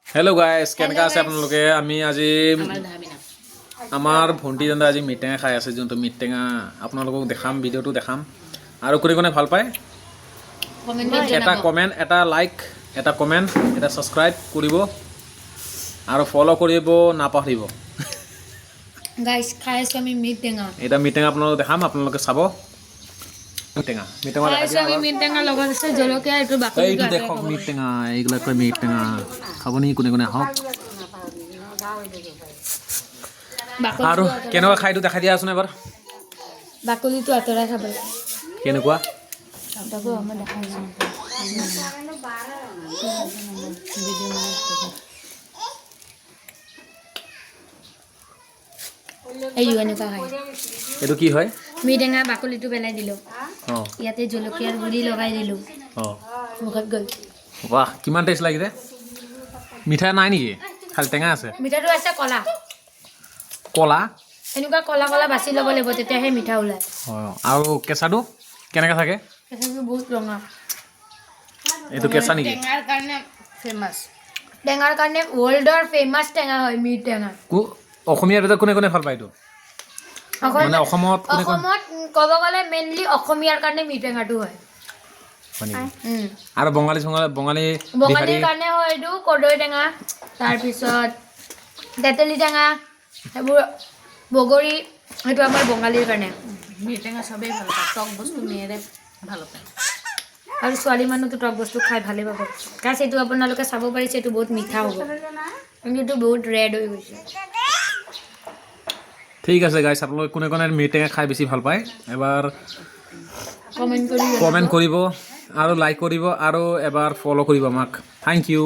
hello guys কেনেকা আছে আপোনালোকে আমি আজি আমাৰ ভন্টি জনতা আজি মিটেঙা খাই আছে যোনটো মিটেঙা আপোনালোকক দেখাম ভিডিওটো দেখাম আৰু কোনে কোনে ভাল পায় এটা কমেন্ট এটা লাইক এটা কমেন্ট এটা সাবস্ক্রাইব কৰিব আৰু ফলো কৰিব নাপাহৰিব গাইস খাই আছো আমি মিটেঙা এটা মিটেঙা আপোনালোকক দেখাম আপোনালোকে চাব মিটেঙা আমি মিটেঙা লগত আছে জলকীয়া এটো বাকলি এইটো দেখক মিটেঙা এইগুলা কই মিটেঙা খাবনি কোনে কোনে হক আৰু কেনেকুৱা খাইটো দেখাই দিয়া আছোন এবাৰ বাকলিটো আতৰাই খাব কেনেকুৱা তাকো আমি দেখাইছো এই এনেকুৱা খাই এটো কি হয় মিটেঙা বাকলিটো পেলাই দিলো ইয়াতে জলকীয়াৰ গুড়ি লগাই দিলো মুখত গল বাহ কিমান টেষ্ট লাগিছে মিঠা নাই নেকি খালি টেঙা আছে মিঠাটো আছে কলা কলা এনেকুৱা কলা কলা বাছি ল'ব লাগিব তেতিয়াহে মিঠা ওলায় আৰু কেঁচাটো কেনেকৈ থাকে কেঁচাটো বহুত ৰঙা এইটো কেঁচা নেকি টেঙাৰ কাৰণে ফেমাছ টেঙাৰ কাৰণে ৱৰ্ল্ডৰ ফেমাছ টেঙা হয় মিটেঙা অসমীয়াৰ ভিতৰত কোনে কোনে ভাল পায় এইটো মানে অসমত কোনে কোনে অসমত ক'ব গ'লে মেইনলি অসমীয়াৰ কাৰণে মিটেঙাটো হয় আৰু বঙালী বঙালীৰ কাৰণে হয় এইটো কদৈ টেঙা তাৰপিছত তেতেলী টেঙা সেইবোৰ বগৰী সেইটো আমাৰ বঙালীৰ কাৰণে মিটেঙা সবেই ভাল পায় টক বস্তু মেয়েৰে ভাল পায় আৰু ছোৱালী মানুহটো টক বস্তু খাই ভালেই পাব কাৰণ এইটো আপোনালোকে চাব পাৰিছে এইটো বহুত মিঠা হ'ব কিন্তু এইটো বহুত ৰেড হৈ গৈছে ঠিক আছে গাইছ আপোনালোকে কোনে কোনে মিটেঙা খাই বেছি ভাল পায় এবাৰ কমেণ্ট কৰি কমেণ্ট কৰিব আৰু লাইক কৰিব আৰু এবাৰ ফলো কৰিব আমাক থেংক ইউ